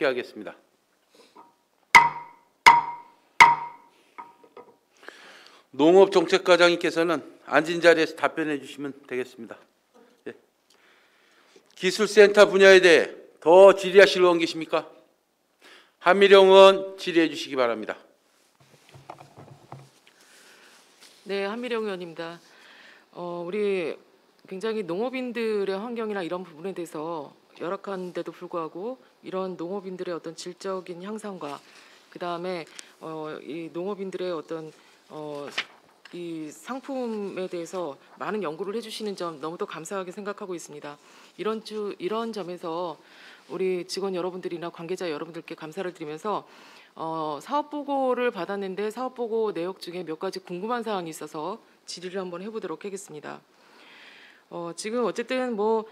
개하겠습니다. 농업정책과장님께서는 앉은 자리에서 답변해 주시면 되겠습니다. 예. 기술센터 분야에 대해 더 질의하실 의원 계십니까? 한미령 의원 질의해 주시기 바랍니다. 네, 한미령 의원입니다. 우리 굉장히 농업인들의 환경이나 이런 부분에 대해서 열악한데도 불구하고 이런 농업인들의 어떤 질적인 향상과 그 다음에 이 농업인들의 어떤 이 상품에 대해서 많은 연구를 해주시는 점 너무도 감사하게 생각하고 있습니다. 이런 점에서 우리 직원 여러분들이나 관계자 여러분들께 감사를 드리면서 사업 보고를 받았는데 사업 보고 내역 중에 몇 가지 궁금한 사항이 있어서 질의를 한번 해보도록 하겠습니다. 지금 어쨌든 뭐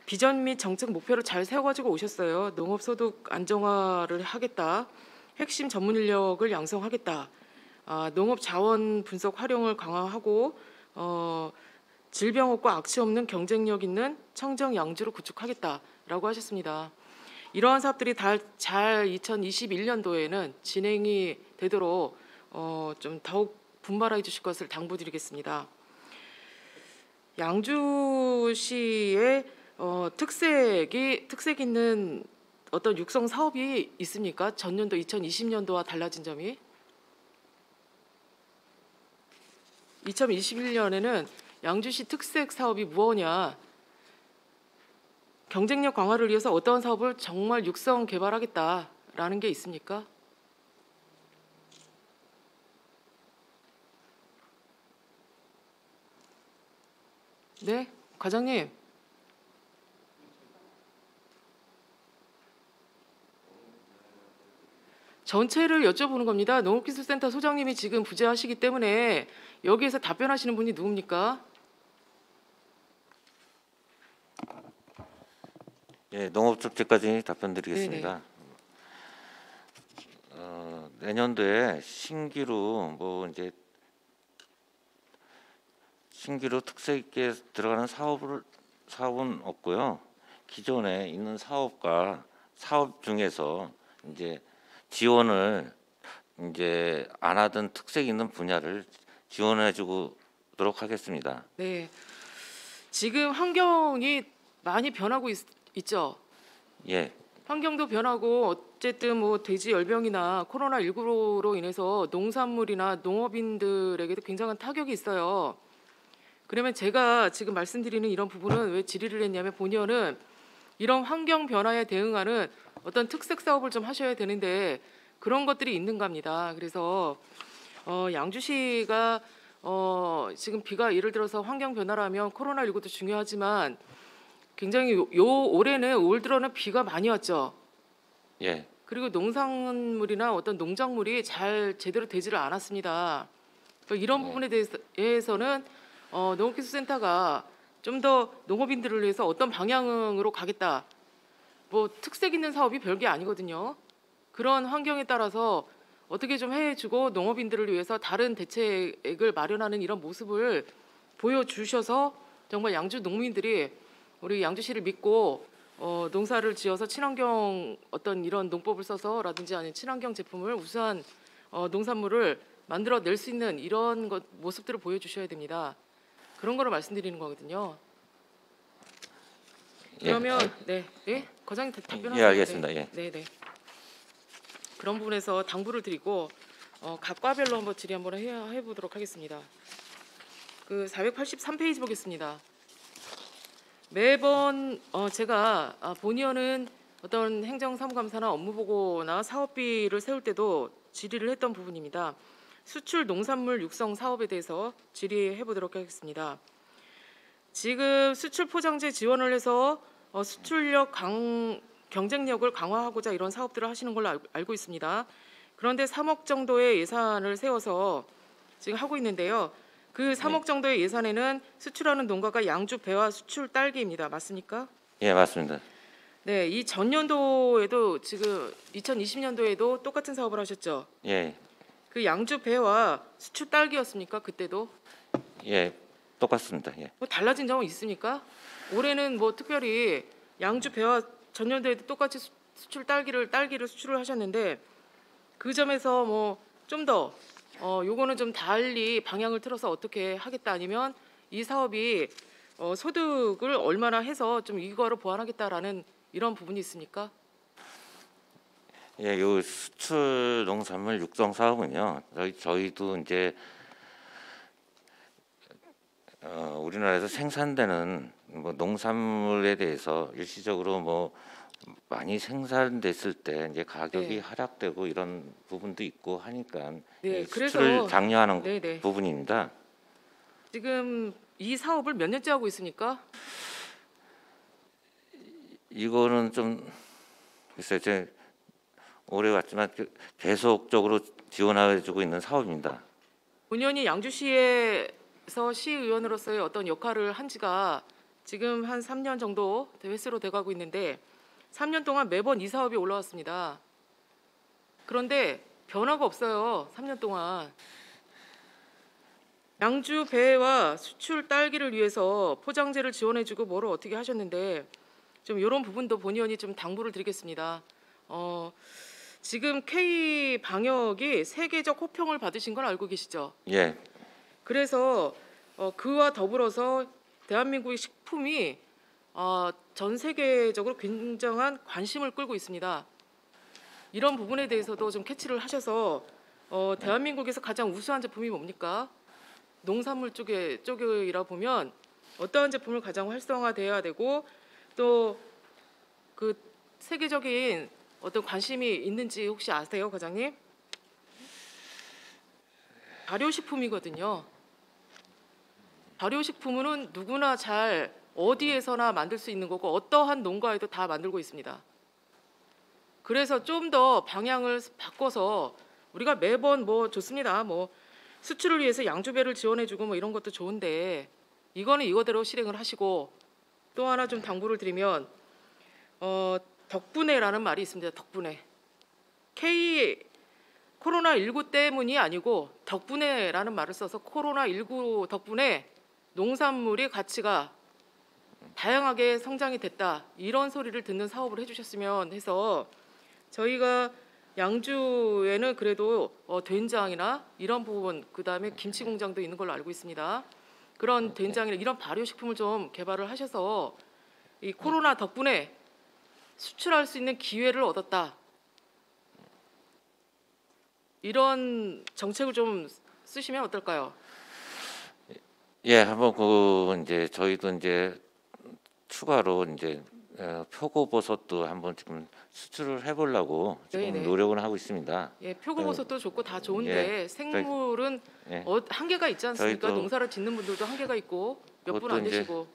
비전 및 정책 목표를 잘 세워가지고 오셨어요. 농업 소득 안정화를 하겠다. 핵심 전문 인력을 양성하겠다. 농업 자원 분석 활용을 강화하고 질병 없고 악취 없는 경쟁력 있는 청정 양주를 구축하겠다라고 하셨습니다. 이러한 사업들이 잘 2021년도에는 진행이 되도록 좀 더욱 분발해 주실 것을 당부드리겠습니다. 양주시의 특색 있는 어떤 육성 사업이 있습니까? 전년도 2020년도와 달라진 점이 2021년에는 양주시 특색 사업이 무엇이냐, 경쟁력 강화를 위해서 어떠한 사업을 정말 육성 개발하겠다라는 게 있습니까? 네, 과장님. 전체를 여쭤보는 겁니다. 농업기술센터 소장님이 지금 부재하시기 때문에 여기에서 답변하시는 분이 누굽니까? 예, 농업정책까지 답변드리겠습니다. 내년도에 신규로 신규로 특색 있게 들어가는 사업은 없고요. 기존에 있는 사업 중에서 이제 지원을 안 하던 특색 있는 분야를 지원해주도록 하겠습니다. 네, 지금 환경이 많이 변하고 있죠. 예. 환경도 변하고 어쨌든 뭐 돼지 열병이나 코로나19로 인해서 농산물이나 농업인들에게도 굉장한 타격이 있어요. 그러면 제가 지금 말씀드리는 이런 부분은 왜 질의를 했냐면 본의원은 이런 환경 변화에 대응하는 어떤 특색 사업을 좀 하셔야 되는데 그런 것들이 있는가 합니다. 그래서 양주시가 지금 비가 예를 들어서 환경 변화라면 코로나19도 중요하지만 굉장히 올해는 올 들어는 비가 많이 왔죠. 예. 그리고 농산물이나 어떤 농작물이 잘 제대로 되지를 않았습니다. 그러니까 이런 부분에 대해서는 농업기술센터가 좀 더 농업인들을 위해서 어떤 방향으로 가겠다. 뭐 특색 있는 사업이 별게 아니거든요. 그런 환경에 따라서 어떻게 좀 해주고 농업인들을 위해서 다른 대책을 마련하는 이런 모습을 보여주셔서 정말 양주 농민들이 우리 양주시를 믿고 농사를 지어서 친환경 어떤 이런 농법을 써서라든지 아니면 친환경 제품을 우수한 농산물을 만들어낼 수 있는 이런 모습들을 보여주셔야 됩니다. 그런 거를 말씀드리는 거거든요. 그러면 네, 과장님 답변하세요. 예, 알겠습니다. 네, 네. 그런 부분에서 당부를 드리고 각 과별로 한번 질의 한번 해보도록 하겠습니다. 그 483페이지 보겠습니다. 매번 제가 본의원은 어떤 행정사무감사나 업무보고나 사업비를 세울 때도 질의를 했던 부분입니다. 수출 농산물 육성 사업에 대해서 질의해 보도록 하겠습니다. 지금 수출 포장재 지원을 해서 수출력 경쟁력을 강화하고자 이런 사업들을 하시는 걸로 알고 있습니다. 그런데 3억 정도의 예산을 세워서 지금 하고 있는데요. 그 3억 정도의 예산에는 수출하는 농가가 양주, 배와 수출 딸기입니다. 맞습니까? 예, 맞습니다. 네, 이 전년도에도 지금 2020년도에도 똑같은 사업을 하셨죠? 예. 그 양주, 배와 수출 딸기였습니까? 그때도? 예, 똑같습니다. 예. 뭐 달라진 점은 있습니까? 올해는 뭐 특별히 양주, 배와 전년도에도 똑같이 딸기를 수출을 하셨는데 그 점에서 뭐 좀 더 요거는 좀 달리 방향을 틀어서 어떻게 하겠다 아니면 이 사업이 소득을 얼마나 해서 좀 이거를 보완하겠다라는 이런 부분이 있습니까? 예, 요 수출 농산물 육성 사업은요. 저희도 이제 우리나라에서 생산되는 뭐 농산물에 대해서 일시적으로 뭐 많이 생산됐을 때 이제 가격이 네. 하락되고 이런 부분도 있고 하니까 네, 이 그래서 수출을 장려하는 네네. 부분입니다. 지금 이 사업을 몇 년째 하고 있습니까? 이거는 좀 글쎄요, 제 오래 왔지만 계속적으로 지원해주고 있는 사업입니다. 본연이 양주시에서 시의원으로서의 어떤 역할을 한 지가 지금 한 3년 정도 횟수로 돼가고 있는데 3년 동안 매번 이 사업이 올라왔습니다. 그런데 변화가 없어요. 3년 동안. 양주 배와 수출 딸기를 위해서 포장재를 지원해주고 뭐를 어떻게 하셨는데 좀 이런 부분도 본의원이 좀 당부를 드리겠습니다. 지금 K 방역이 세계적 호평을 받으신 걸 알고 계시죠? 예, 그래서 그와 더불어서 대한민국의 식품이 전 세계적으로 굉장한 관심을 끌고 있습니다. 이런 부분에 대해서도 좀 캐치를 하셔서 대한민국에서 가장 우수한 제품이 뭡니까? 농산물 쪽이라 보면 어떠한 제품을 가장 활성화돼야 되고 또 그 세계적인 어떤 관심이 있는지 혹시 아세요, 과장님? 발효식품이거든요. 발효식품은 누구나 잘 어디에서나 만들 수 있는 거고 어떠한 농가에도 다 만들고 있습니다. 그래서 좀 더 방향을 바꿔서 우리가 매번 뭐 좋습니다. 뭐 수출을 위해서 양주배를 지원해주고 뭐 이런 것도 좋은데 이거는 이거대로 실행을 하시고 또 하나 좀 당부를 드리면 덕분에라는 말이 있습니다. 덕분에 코로나19 때문이 아니고 덕분에라는 말을 써서 코로나19 덕분에 농산물의 가치가 다양하게 성장이 됐다 이런 소리를 듣는 사업을 해주셨으면 해서 저희가 양주에는 그래도 된장이나 이런 부분 그다음에 김치 공장도 있는 걸로 알고 있습니다. 그런 된장이나 이런 발효식품을 좀 개발을 하셔서 이 코로나 덕분에 수출할 수 있는 기회를 얻었다. 이런 정책을 좀 쓰시면 어떨까요? 예, 한번 이제 저희도 이제 추가로 이제 표고버섯도 한번 지금 수출을 해보려고 지금 네네. 노력을 하고 있습니다. 예, 표고버섯도 좋고 다 좋은데 예, 생물은 예. 한계가 있지 않습니까? 저희도 농사를 짓는 분들도 한계가 있고 몇 분 그것도 안 이제 되시고.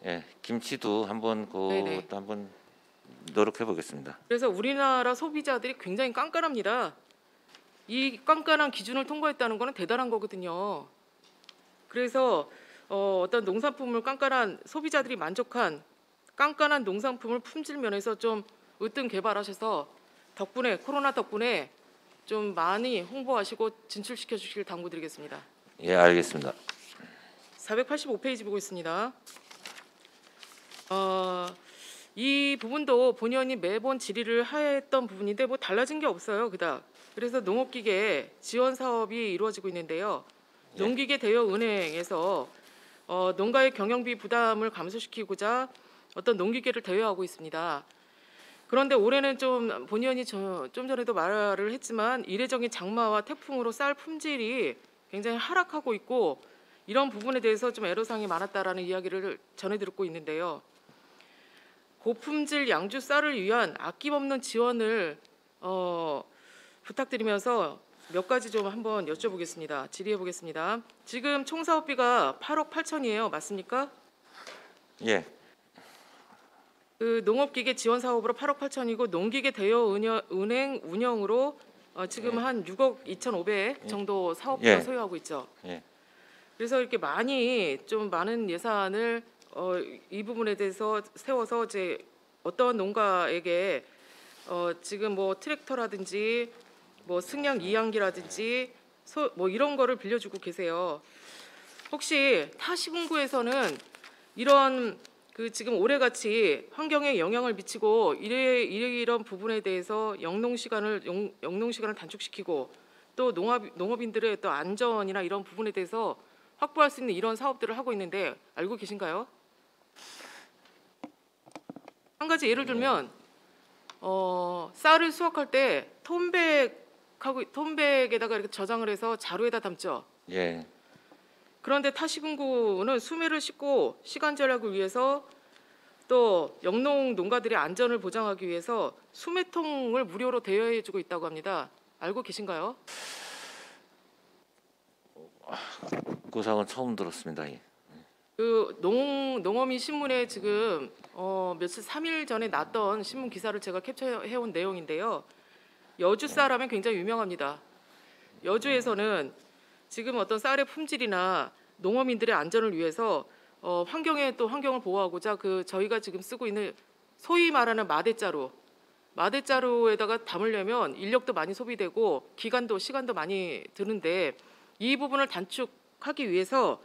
김치도 한번 네네. 그것도 한번 노력해 보겠습니다. 그래서 우리나라 소비자들이 굉장히 깐깐합니다. 이 깐깐한 기준을 통과했다는 거는 대단한 거거든요. 그래서 어떤 농산품을 깐깐한 소비자들이 만족한 깐깐한 농산품을 품질 면에서 좀 으뜸 개발하셔서 덕분에 코로나 덕분에 좀 많이 홍보하시고 진출시켜 주시길 당부드리겠습니다. 예, 알겠습니다. 485페이지 보고 있습니다. 이 부분도 본의원이 매번 질의를 했던 부분인데 뭐 달라진 게 없어요. 그닥. 그래서 농업기계 지원 사업이 이루어지고 있는데요. 예. 농기계 대여은행에서 농가의 경영비 부담을 감소시키고자 어떤 농기계를 대여하고 있습니다. 그런데 올해는 좀 본의원이 좀 전에도 말을 했지만 이례적인 장마와 태풍으로 쌀 품질이 굉장히 하락하고 있고 이런 부분에 대해서 좀 애로사항이 많았다라는 이야기를 전해 듣고 있는데요. 고품질 양주 쌀을 위한 아낌없는 지원을 부탁드리면서 몇 가지 좀 한번 여쭤보겠습니다. 질의해 보겠습니다. 지금 총 사업비가 8억 8천이에요. 맞습니까? 예, 그 농업기계 지원 사업으로 8억 8천이고 농기계 대여 은행 운영으로 지금 예. 한 6억 2,500 정도 사업비가 예. 소요하고 있죠. 예. 그래서 이렇게 많은 예산을 이 부분에 대해서 세워서 이제 어떤 농가에게 지금 뭐 트랙터라든지 뭐 승량 이양기라든지 뭐 이런 거를 빌려주고 계세요. 혹시 타 시군구에서는 이런 그 지금 올해같이 환경에 영향을 미치고 이런 부분에 대해서 영농 시간을 단축시키고 또 농업인들의 또 안전이나 이런 부분에 대해서 확보할 수 있는 이런 사업들을 하고 있는데 알고 계신가요? 한 가지 예를 들면 쌀을 수확할 때 톤백에다가 이렇게 저장을 해서 자루에다 담죠. 예. 그런데 타시군구는 수매를 싣고 시간 절약을 위해서 또 영농 농가들의 안전을 보장하기 위해서 수매통을 무료로 대여해주고 있다고 합니다. 알고 계신가요? 그 사항은 처음 들었습니다. 예. 그 농어민 신문에 지금 며칠 3일 전에 났던 신문 기사를 제가 캡처해온 내용인데요. 여주 쌀하면 굉장히 유명합니다. 여주에서는 지금 어떤 쌀의 품질이나 농어민들의 안전을 위해서 환경을 보호하고자 저희가 지금 쓰고 있는 소위 말하는 마대자루에다가 담으려면 인력도 많이 소비되고 시간도 많이 드는데 이 부분을 단축하기 위해서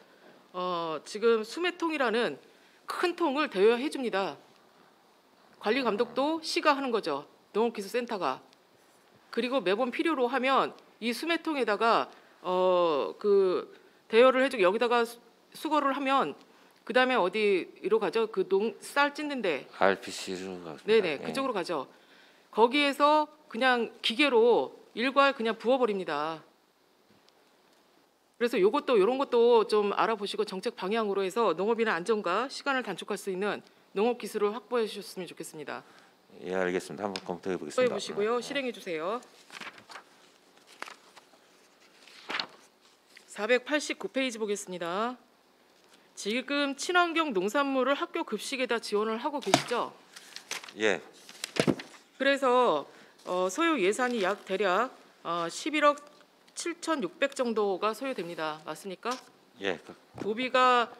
지금 수매통이라는 큰 통을 대여해 줍니다. 관리 감독도 시가 하는 거죠. 농업기술센터가. 그리고 매번 필요로 하면 이 수매통에다가 대여를 해주고 여기다가 수거를 하면 그 다음에 어디로 가죠? 쌀 찢는데. RPC로 가죠. 네네, 예. 그쪽으로 가죠. 거기에서 그냥 기계로 일괄 그냥 부어버립니다. 그래서 이런 것도 좀 알아보시고 정책 방향으로 해서 농업인의 안전과 시간을 단축할 수 있는 농업 기술을 확보해 주셨으면 좋겠습니다. 예, 알겠습니다. 한번 검토해 보겠습니다. 검토해 보시고요. 실행해 주세요. 489페이지 보겠습니다. 지금 친환경 농산물을 학교 급식에다 지원을 하고 계시죠? 예. 그래서 소요 예산이 대략 11억 7,600 정도가 소요됩니다. 맞습니까? 예. 도비가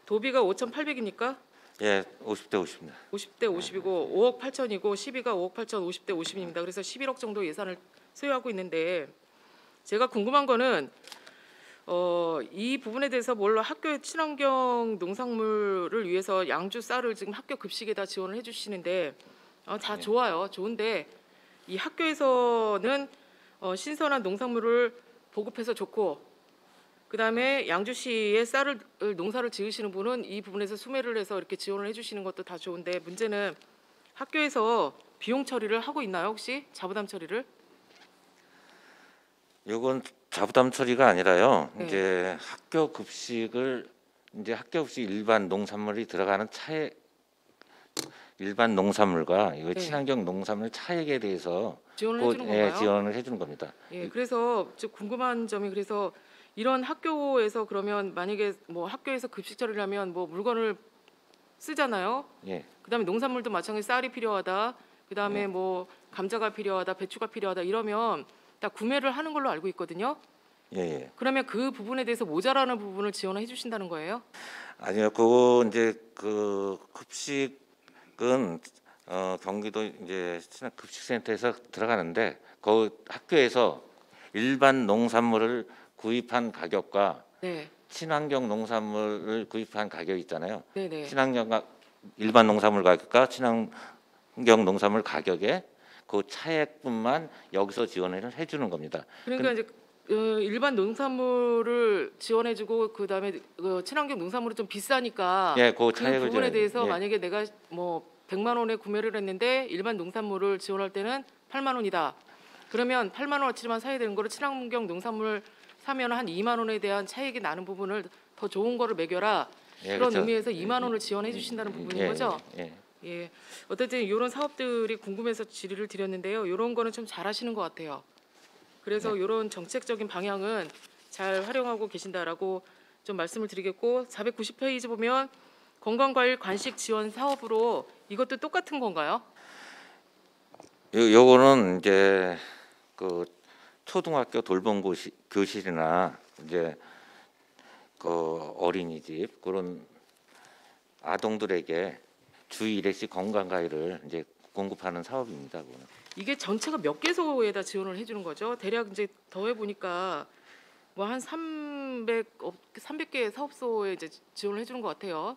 5,800입니까? 예, 50대 50입니다. 50대 50이고 5억 8천이고 12가 5억 8천 50대 50입니다. 그래서 11억 정도 예산을 소요하고 있는데 제가 궁금한 거는 이 부분에 대해서 물론 학교의 친환경 농산물을 위해서 양주 쌀을 지금 학교 급식에다 지원을 해주시는데 다 네. 좋아요. 좋은데 이 학교에서는 신선한 농산물을 보급해서 좋고 그다음에 양주시에 농사를 지으시는 분은 이 부분에서 수매를 해서 이렇게 지원을 해주시는 것도 다 좋은데 문제는 학교에서 비용 처리를 하고 있나요? 혹시 자부담 처리를? 이건 자부담 처리가 아니라요. 네. 이제 학교 급식 일반 농산물이 들어가는 차액 일반 농산물과 이거 네. 친환경 농산물 차액에 대해서 지원을 그, 해주는 건가요? 지원을 해주는 겁니다. 예, 그래서 즉 궁금한 점이 그래서 이런 학교에서 그러면 만약에 뭐 학교에서 급식 처리를 하면 뭐 물건을 쓰잖아요. 예, 그다음에 농산물도 마찬가지 쌀이 필요하다. 그다음에 네. 뭐 감자가 필요하다, 배추가 필요하다 이러면 다 구매를 하는 걸로 알고 있거든요. 예, 예. 그러면 그 부분에 대해서 모자라는 부분을 지원해 주신다는 거예요? 아니요, 그거 이제 그 급식은 경기도 이제 급식센터에서 들어가는데 그 학교에서 일반 농산물을 구입한 가격과 네, 친환경 농산물을 구입한 가격이 있잖아요. 네. 일반 농산물 가격과 친환경 농산물 가격에 그 차액분만 여기서 지원을 해주는 겁니다. 그러니까 이제 일반 농산물을 지원해주고 그다음에 친환경 농산물은 좀 비싸니까 예, 그 그 차액을 부분에 지원- 대해서 예. 만약에 내가 뭐 100만 원에 구매를 했는데 일반 농산물을 지원할 때는 8만 원이다. 그러면 8만 원어치만 사야 되는 거를 친환경 농산물 사면 한 2만 원에 대한 차익이 나는 부분을 더 좋은 거를 매겨라. 예, 그런 그렇죠. 의미에서 2만 원을 지원해 주신다는 부분인 거죠. 예. 예. 어쨌든 이런 사업들이 궁금해서 질의를 드렸는데요. 이런 거는 좀 잘하시는 것 같아요. 그래서 이런 정책적인 방향은 잘 활용하고 계신다라고 좀 말씀을 드리겠고 490페이지 보면 건강과일 간식 지원 사업으로 이것도 똑같은 건가요? 요거는 이제 그 초등학교 돌봄 교실이나 이제 그 어린이집 그런 아동들에게 주 1회씩 건강 과일을 이제 공급하는 사업입니다. 그거는. 이게 전체가 몇 개소에다 지원을 해주는 거죠? 대략 이제 더해 보니까 뭐 한 300개 사업소에 이제 지원을 해주는 것 같아요.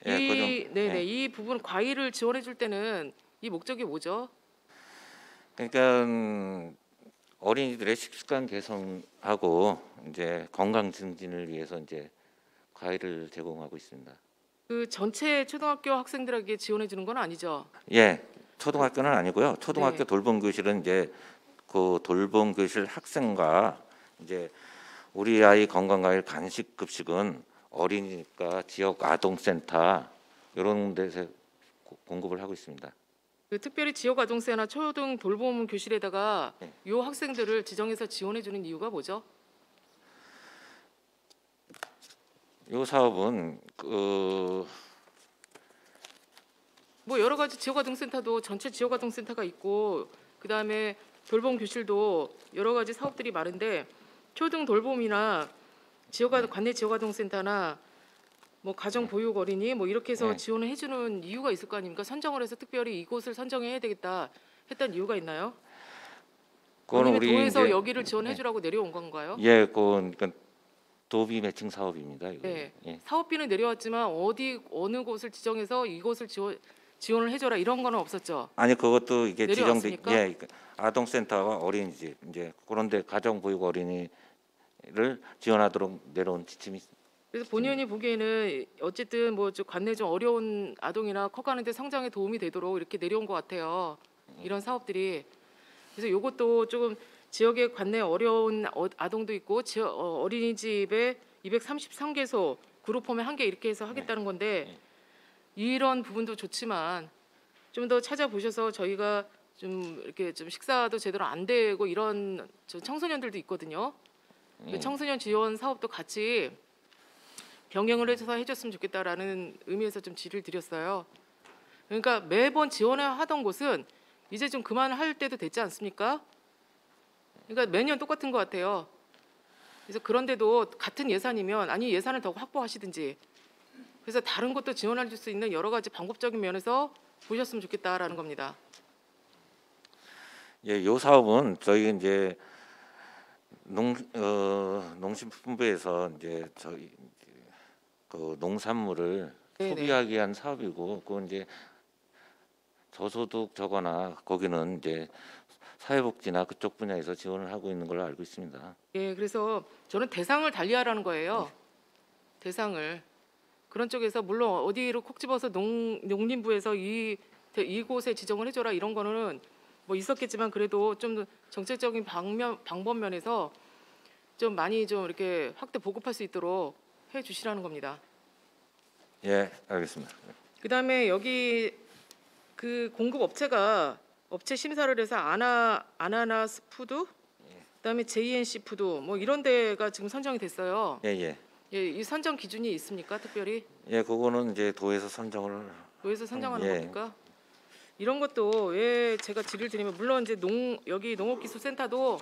예, 그 좀, 네네 예. 이 부분 과일을 지원해 줄 때는 이 목적이 뭐죠? 그러니까 어린이들의 식습관 개선하고 이제 건강 증진을 위해서 이제 과일을 제공하고 있습니다. 그 전체 초등학교 학생들에게 지원해 주는 건 아니죠? 예, 초등학교는 아니고요. 초등학교 네. 돌봄 교실은 이제 그 돌봄 교실 학생과 이제 우리 아이 건강과일 간식 급식은 어린이니까 지역 아동센터 이런 데서 공급을 하고 있습니다. 그 특별히 지역 아동센터나 초등 돌봄 교실에다가 네. 요 학생들을 지정해서 지원해 주는 이유가 뭐죠? 이 사업은 뭐 여러 가지 지역 아동센터도 전체 지역 아동센터가 있고 그다음에 돌봄 교실도 여러 가지 사업들이 많은데 초등 돌봄이나 관내 지역 아동센터나 뭐 가정 보육 어린이 뭐 이렇게 해서 네. 지원을 해주는 이유가 있을 거 아닙니까? 선정을 해서 특별히 이곳을 선정해야 되겠다 했던 이유가 있나요? 그거는 아니면 우리 도에서 이제 여기를 지원해 주라고 내려온 건가요? 예, 그러니까 도비 매칭 사업입니다. 이거. 네. 예. 사업비는 내려왔지만 어느 곳을 지정해서 이곳을 지원을 해줘라 이런 거는 없었죠. 아니 그것도 이게 지정돼 내려왔습니까? 예, 그러니까 아동센터와 어린이집 이제 그런데 가정보육 어린이를 지원하도록 내려온 지침이 그래서 본인이 보기에는 어쨌든 뭐 관내 좀 어려운 아동이나 커가는데 성장에 도움이 되도록 이렇게 내려온 것 같아요. 이런 사업들이. 그래서 이것도 조금 지역의 관내 어려운 아동도 있고 어린이집에 233개소 그룹홈에 1개 이렇게 해서 하겠다는 건데 이런 부분도 좋지만 좀 더 찾아보셔서 저희가 좀 이렇게 좀 식사도 제대로 안 되고 이런 청소년들도 있거든요. 그 청소년 지원 사업도 같이 병행을 해서 해줬으면 좋겠다라는 의미에서 좀 질의를 드렸어요. 그러니까 매번 지원을 하던 곳은 이제 좀 그만할 때도 됐지 않습니까? 그러니까 매년 똑같은 것 같아요. 그래서 그런데도 같은 예산이면 아니 예산을 더 확보하시든지 그래서 다른 것도 지원할 수 있는 여러 가지 방법적인 면에서 보셨으면 좋겠다라는 겁니다. 예, 요 사업은 저희 이제 농식품부에서 이제 저희 그 농산물을 네네. 소비하기 위한 사업이고 그건 이제 저소득 저거나 거기는 이제 사회복지나 그쪽 분야에서 지원을 하고 있는 걸로 알고 있습니다. 예, 그래서 저는 대상을 달리하라는 거예요. 대상을 그런 쪽에서 물론 어디로 콕 집어서 농림부에서 이곳에 지정을 해줘라 이런 거는 뭐 있었겠지만 그래도 좀 정책적인 방법 면에서 좀 많이 좀 이렇게 확대 보급할 수 있도록 해주시라는 겁니다. 예, 알겠습니다. 그다음에 여기 그 공급 업체가 업체 심사를 해서 아나나스 푸드, 그다음에 JNC 푸드 뭐 이런 데가 지금 선정이 됐어요. 예, 예. 예, 이 선정 기준이 있습니까? 특별히 예, 그거는 이제 도에서 선정을 도에서 선정하는 예. 겁니까? 이런 것도 왜 제가 질의를 드리면 물론 이제 여기 농업기술센터도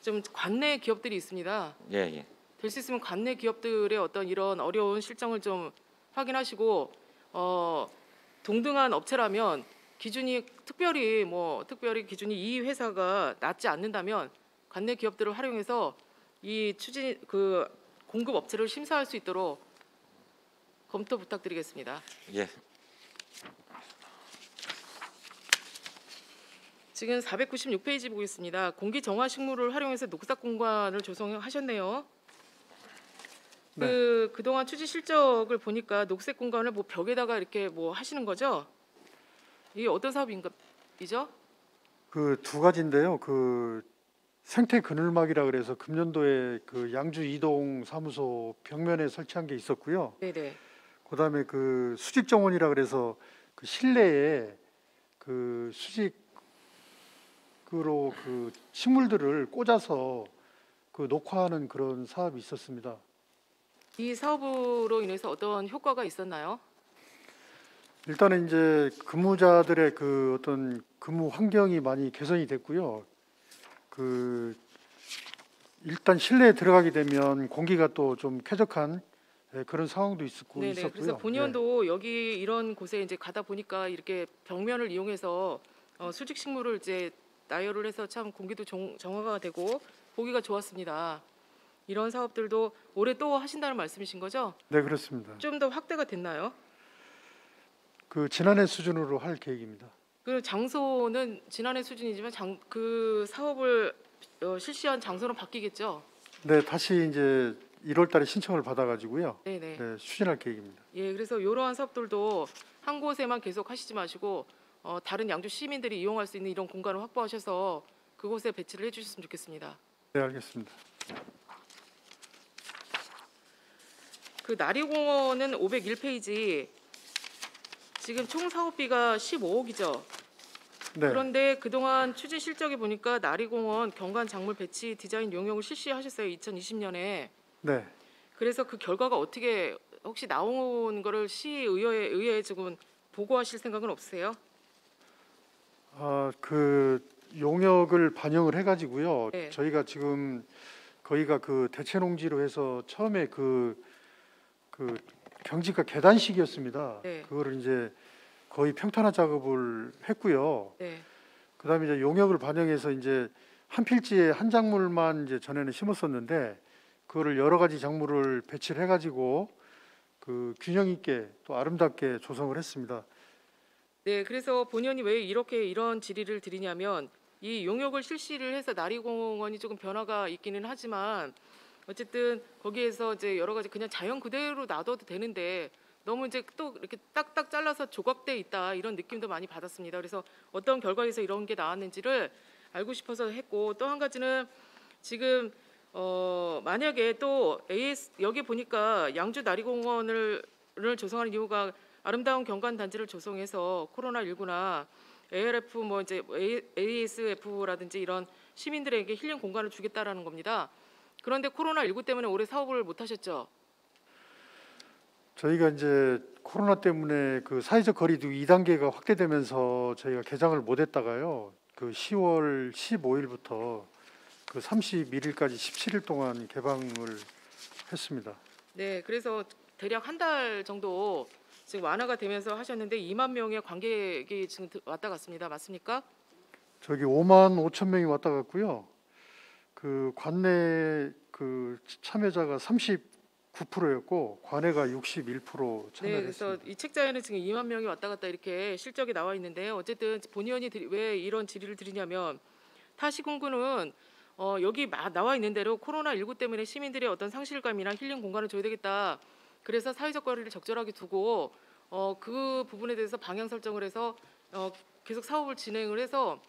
좀 관내 기업들이 있습니다. 예, 예. 될 수 있으면 관내 기업들의 어떤 이런 어려운 실정을 좀 확인하시고 동등한 업체라면 기준이 특별히 기준이 이 회사가 낮지 않는다면 관내 기업들을 활용해서 이 공급 업체를 심사할 수 있도록 검토 부탁드리겠습니다. 예. 지금 496페이지 보고 있습니다. 공기 정화 식물을 활용해서 녹색 공간을 조성하셨네요. 네. 그동안 추진 실적을 보니까 녹색 공간을 뭐 벽에다가 이렇게 뭐 하시는 거죠? 이게 어떤 사업이죠? 그 두 가지인데요. 그 생태 그늘막이라 그래서 금년도에 그 양주 이동 사무소 벽면에 설치한 게 있었고요. 네네. 그다음에 그 수직 정원이라 그래서 그 실내에 그 수직으로 그 식물들을 꽂아서 그 녹화하는 그런 사업이 있었습니다. 이 사업으로 인해서 어떤 효과가 있었나요? 일단은 이제 근무자들의 그 어떤 근무 환경이 많이 개선이 됐고요. 그 일단 실내에 들어가게 되면 공기가 또 좀 쾌적한 그런 상황도 네네. 있었고요. 그래서 본의원도 여기 이런 곳에 이제 가다 보니까 이렇게 벽면을 이용해서 수직 식물을 이제 나열을 해서 참 공기도 정화가 되고 보기가 좋았습니다. 이런 사업들도 올해 또 하신다는 말씀이신 거죠? 네, 그렇습니다. 좀 더 확대가 됐나요? 그 지난해 수준으로 할 계획입니다. 그 장소는 지난해 수준이지만 그 사업을 실시한 장소는 바뀌겠죠? 네, 다시 이제 1월 달에 신청을 받아가지고요. 네네. 네, 추진할 계획입니다. 예, 그래서 이러한 사업들도 한 곳에만 계속 하시지 마시고 다른 양주 시민들이 이용할 수 있는 이런 공간을 확보하셔서 그곳에 배치를 해주셨으면 좋겠습니다. 네, 알겠습니다. 그 나리공원은 501페이지 지금 총 사업비가 15억이죠. 네, 그런데 그동안 추진 실적에 보니까 나리공원 경관 작물 배치 디자인 용역을 실시하셨어요. 2020년에. 네. 그래서 그 결과가 어떻게 혹시 나온 거를 시의회에 지금 보고하실 생각은 없으세요? 그 용역을 반영을 해가지고요. 네. 저희가 지금 거기가 그 대체농지로 해서 처음에 그 경지가 계단식이었습니다. 네. 그거를 이제 거의 평탄화 작업을 했고요. 네. 그다음에 이제 용역을 반영해서 이제 한 필지에 한 작물만 이제 전에는 심었었는데 그거를 여러 가지 작물을 배치를 해가지고 그 균형 있게 또 아름답게 조성을 했습니다. 네, 그래서 본의원이 왜 이런 질의를 드리냐면 이 용역을 실시를 해서 나리공원이 조금 변화가 있기는 하지만 어쨌든 거기에서 이제 여러 가지 그냥 자연 그대로 놔둬도 되는데 너무 이제 또 이렇게 딱딱 잘라서 조각돼 있다 이런 느낌도 많이 받았습니다. 그래서 어떤 결과에서 이런 게 나왔는지를 알고 싶어서 했고 또 한 가지는 지금 만약에 또 여기 보니까 양주 나리공원을 조성하는 이유가 아름다운 경관 단지를 조성해서 코로나19나 ARF 뭐 이제 ASF라든지 이런 시민들에게 힐링 공간을 주겠다라는 겁니다. 그런데 코로나19 때문에 올해 사업을 못 하셨죠? 저희가 이제 코로나 때문에 그 사회적 거리두기 2단계가 확대되면서 저희가 개장을 못 했다가요. 그 10월 15일부터 그 31일까지 17일 동안 개방을 했습니다. 네, 그래서 대략 한 달 정도 지금 완화가 되면서 하셨는데 2만 명의 관객이 지금 왔다 갔습니다. 맞습니까? 저기 5만 5천 명이 왔다 갔고요. 그 관내 그 참여자가 39%였고 관외가 61% 네, 참여를 그래서 했습니다. 이 책자에는 지금 2만 명이 왔다 갔다 이렇게 실적이 나와 있는데요. 어쨌든 본의원이 왜 이런 질의를 드리냐면 타 시군구는 여기 나와 있는 대로 코로나19 때문에 시민들의 어떤 상실감이나 힐링 공간을 줘야 되겠다. 그래서 사회적 거리를 적절하게 두고 그 부분에 대해서 방향 설정을 해서 계속 사업을 진행을 해서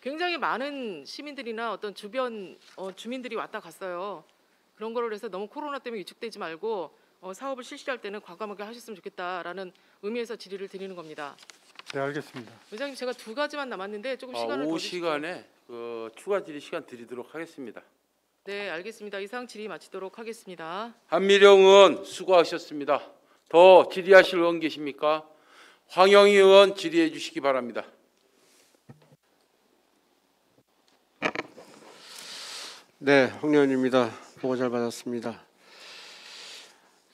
굉장히 많은 시민들이나 어떤 주변 주민들이 왔다 갔어요. 그런 거를 해서 너무 코로나 때문에 위축되지 말고 사업을 실시할 때는 과감하게 하셨으면 좋겠다라는 의미에서 질의를 드리는 겁니다. 네, 알겠습니다. 의장님 제가 두 가지만 남았는데 조금 시간을 더 오후 주십시오. 시간에 그 추가 질의 시간 드리도록 하겠습니다. 네, 알겠습니다. 이상 질의 마치도록 하겠습니다. 한미령 의원 수고하셨습니다. 더 질의하실 의원 계십니까? 황영희 의원 질의해 주시기 바랍니다. 네, 황의원입니다. 보고 잘 받았습니다.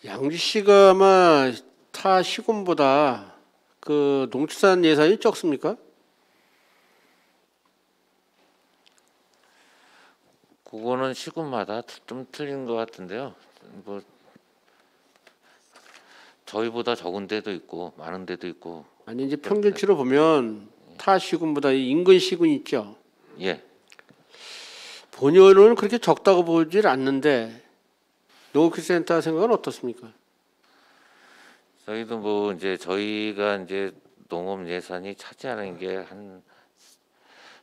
양주시가 아마 타 시군보다 그 농축산 예산이 적습니까? 그거는 시군마다 좀 틀린 것 같은데요. 뭐 저희보다 적은 데도 있고 많은 데도 있고. 아니 이제 평균치로 보면 타 시군보다 이 인근 시군 있죠. 예. 본의원은 그렇게 적다고 보질 않는데 농업기술센터 생각은 어떻습니까? 저희도 뭐 이제 저희가 이제 농업 예산이 차지하는 게 한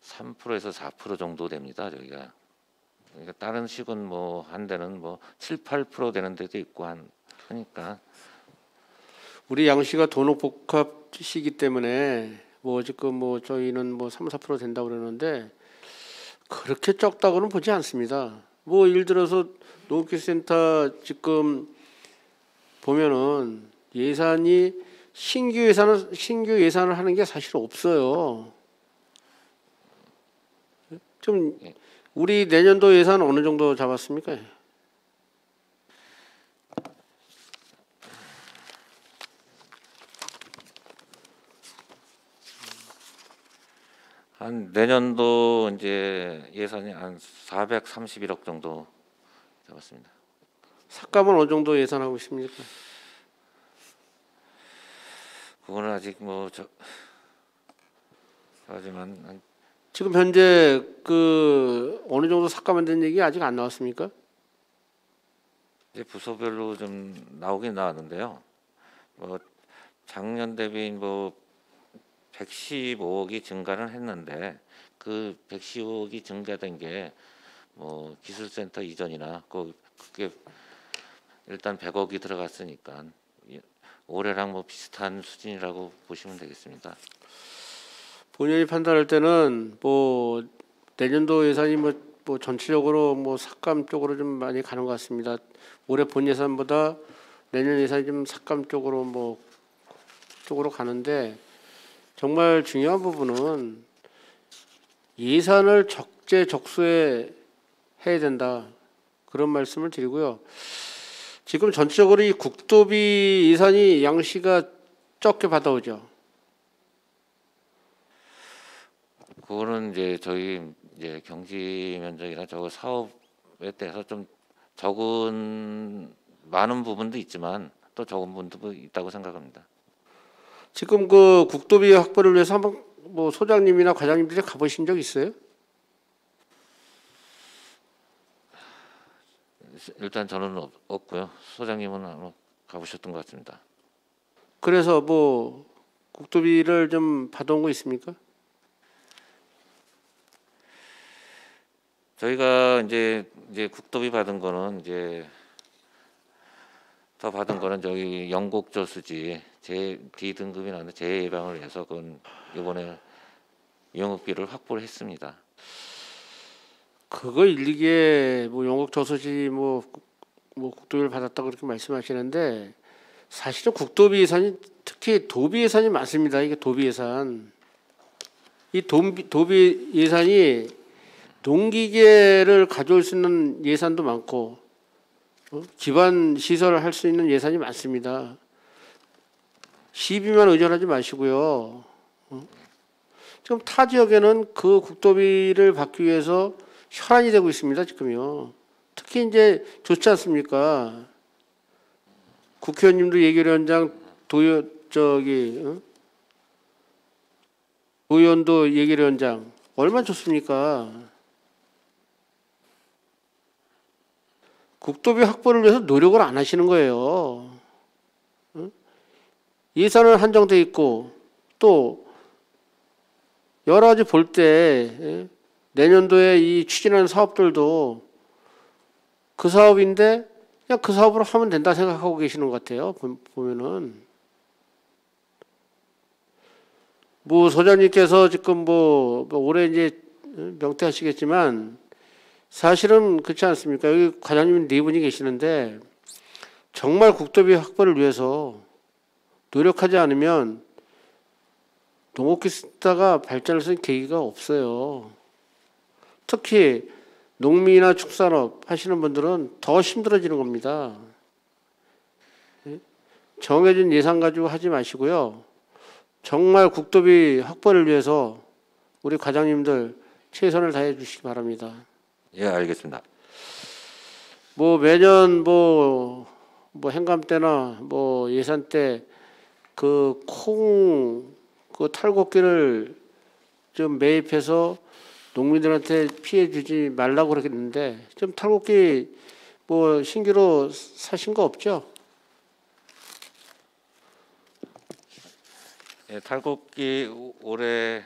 3%에서 4% 정도 됩니다. 저희가. 그러니까 다른 시군 뭐 한 데는 뭐 7, 8% 되는 데도 있고 하니까. 우리 양시가 도농복합시기 때문에 뭐 지금 뭐 저희는 뭐 3, 4% 된다고 그러는데 그렇게 적다고는 보지 않습니다. 뭐 예를 들어서 농업기술센터 지금 보면은 예산이 신규 예산을 하는 게 사실 없어요. 좀 우리 내년도 예산 어느 정도 잡았습니까? 한 내년도 이제 예산이 한 431억 정도 잡았습니다. 삭감은 어느 정도 예산하고 있습니까? 그거는 아직 하지만 지금 현재 그 어느 정도 삭감된 얘기 아직 안 나왔습니까? 이제 부서별로 좀 나오긴 나왔는데요. 작년 대비 115억이 증가는 했는데 그 115억이 증가된 게 기술센터 이전이나 그게 일단 100억이 들어갔으니까 올해랑 비슷한 수준이라고 보시면 되겠습니다. 본인이 판단할 때는 내년도 예산이 전체적으로 삭감 쪽으로 좀 많이 가는 것 같습니다. 올해 본 예산보다 내년 예산이 좀 삭감 쪽으로 쪽으로 가는데 정말 중요한 부분은 예산을 적재적소에 해야 된다 그런 말씀을 드리고요. 지금 전체적으로 이 국도비 예산이 양시가 적게 받아오죠. 그거는 이제 저희 경지 면적이나 사업에 대해서 좀 많은 부분도 있지만 또 적은 부분도 있다고 생각합니다. 지금 그 국도비 확보를 위해서 한번 소장님이나 과장님들이 가보신 적 있어요? 일단 저는 없고요. 소장님은 아마 가보셨던 것 같습니다. 그래서 국도비를 좀 받아온 거 있습니까? 저희가 이제 국도비 받은 거는 더 받은 거는 저희 영국저수지 D등급이 나는데 재해 예방을 위해서 그건 이번에 영업비를 확보를 했습니다. 그거 일리게 영국 저수지 국도비를 받았다고 그렇게 말씀하시는데 사실은 국도비 예산이 특히 도비 예산이 많습니다. 이게 도비 예산. 이 도비 예산이 농기계를 가져올 수 있는 예산도 많고 기반 시설을 할 수 있는 예산이 많습니다. 시비만 의존하지 마시고요. 지금 타 지역에는 그 국도비를 받기 위해서 혈안이 되고 있습니다. 지금요. 특히 이제 좋지 않습니까? 국회의원님도 예결위원장 도의원도 예결위원장 얼마나 좋습니까? 국도비 확보를 위해서 노력을 안 하시는 거예요. 예산은 한정돼 있고 또 여러 가지 볼 때 내년도에 이 추진하는 사업들도 그 사업인데 그냥 그 사업으로 하면 된다 생각하고 계시는 것 같아요. 보면은 소장님께서 지금 올해 이제 명퇴하시겠지만 사실은 그렇지 않습니까? 여기 과장님 4분이 계시는데 정말 국도비 확보를 위해서 노력하지 않으면 농업기술센터가 발전할 수 있는 계기가 없어요. 특히 농민이나 축산업 하시는 분들은 더 힘들어지는 겁니다. 정해진 예산 가지고 하지 마시고요. 정말 국도비 확보를 위해서 우리 과장님들 최선을 다해 주시기 바랍니다. 예, 알겠습니다. 매년 행감 때나 예산 때 그 탈곡기를 좀 매입해서 농민들한테 피해 주지 말라고 그러겠는데 좀 탈곡기 신규로 사신 거 없죠? 예, 탈곡기 올해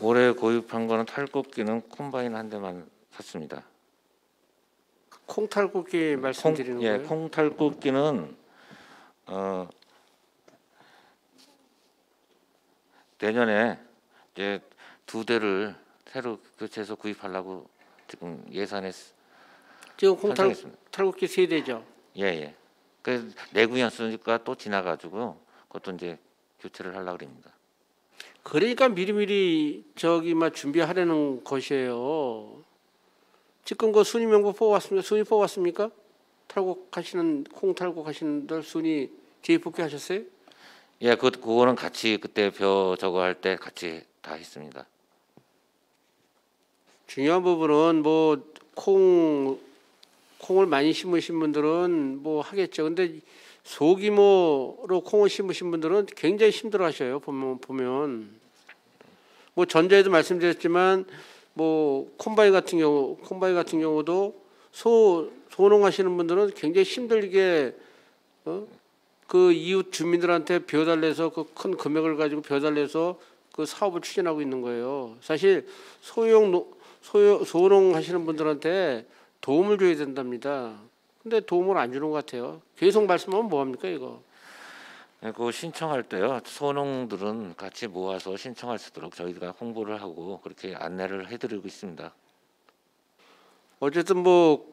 올해 구입한 거는 탈곡기는 콤바인 한 대만 샀습니다. 콩탈곡기 말씀드리는 거예요? 콩탈곡기는 내년에 이제 2대를 새로 교체해서 구입하려고 지금 예산에 지금 선정했습니다. 콩탈곡기 3대죠? 예. 그 내구연수니까 또 지나가지고 그것도 이제 교체를 하려고 합니다. 그러니까 미리미리 준비하려는 것이에요. 지금 그 순위 명부 뽑았습니까? 순위 뽑았습니까? 콩탈곡 하시는 분들 순위 재입복귀 하셨어요? 예, 그거는 같이 그때 저거 할 때 같이 다 했습니다. 중요한 부분은 뭐 콩을 많이 심으신 분들은 뭐 하겠죠. 근데 소규모로 콩을 심으신 분들은 굉장히 힘들어하셔요. 보면 뭐 전자에도 말씀드렸지만 뭐 콤바이 같은 경우도 소농하시는 분들은 굉장히 힘들게 그 이웃 주민들한테 벼달래서 그 큰 금액을 가지고 벼달래서 그 사업을 추진하고 있는 거예요. 사실 소농 하시는 분들한테 도움을 줘야 된답니다. 근데 도움을 안 주는 것 같아요. 계속 말씀하면 뭐 합니까 이거? 예, 그거 신청할 때요. 소농들은 같이 모아서 신청할 수 있도록 저희가 홍보를 하고 그렇게 안내를 해드리고 있습니다. 어쨌든 뭐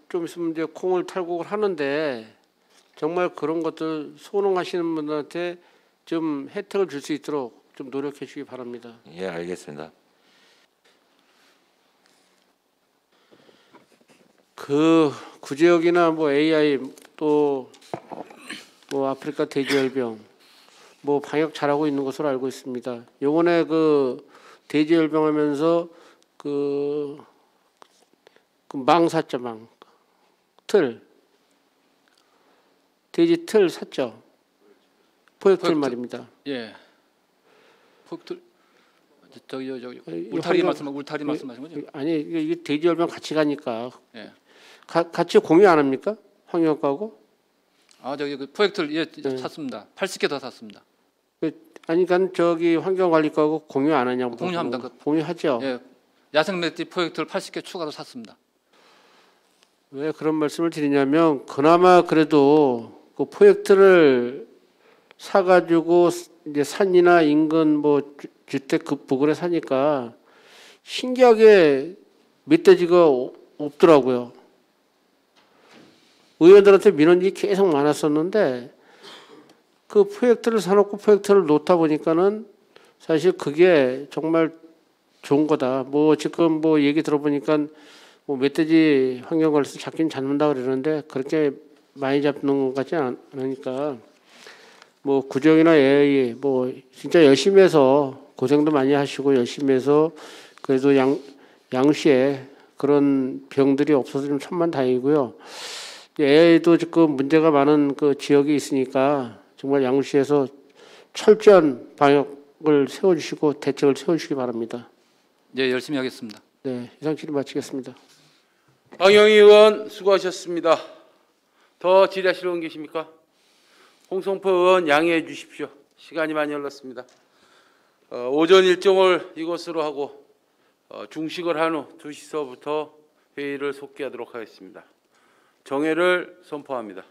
좀 있으면 이제 콩을 탈곡을 하는데 정말 그런 것들 소농하시는 분들한테 좀 혜택을 줄 수 있도록 좀 노력해 주시기 바랍니다. 예, 알겠습니다. 그 구제역이나 뭐 AI 또 뭐 아프리카 돼지열병 뭐 방역 잘하고 있는 것으로 알고 있습니다. 요번에 그 돼지열병 하면서 그 망 샀죠, 틀 돼지 틀 샀죠. 포획틀 말입니다. 예. 포획틀 저기 울타리 말씀하신 거죠? 아니 이게 돼지열병 같이 가니까 예. 같이 공유 안 합니까? 황영과하고? 아 저기 그 포획틀 샀습니다. 80개 더 샀습니다. 아니 그러니까 저기 환경관리과하고 공유 안 하냐고. 공유합니다. 공유하죠. 예. 야생 멧돼지 포획틀 80개 추가로 샀습니다. 왜 그런 말씀을 드리냐면 그나마 그래도 그 포획틀을 사가지고 이제 산이나 인근 뭐 주택 그 부근에 사니까 신기하게 멧돼지가 없더라고요. 의원들한테 민원이 계속 많았었는데 그 포획틀을 사놓고 포획틀을 놓다 보니까는 사실 그게 정말 좋은 거다. 뭐 지금 뭐 얘기 들어보니까 뭐 멧돼지 환경관리에서 잡긴 잡는다 그러는데 그렇게 많이 잡는 것 같지 않으니까 뭐 구정이나 AI 뭐 진짜 열심히 해서 고생도 많이 하시고 열심히 해서 그래도 양시에 그런 병들이 없어서 좀 천만다행이고요. AI도 지금 문제가 많은 그 지역이 있으니까 정말 양시에서 철저한 방역을 세워주시고 대책을 세워주시기 바랍니다. 예, 열심히 하겠습니다. 네, 이상 질의 마치겠습니다. 황영희 의원 수고하셨습니다. 더 질의하실 분 계십니까? 홍성포 의원 양해해 주십시오. 시간이 많이 흘렀습니다. 오전 일정을 이것으로 하고 중식을 한 후 2시서부터 회의를 속기하도록 하겠습니다. 정회를 선포합니다.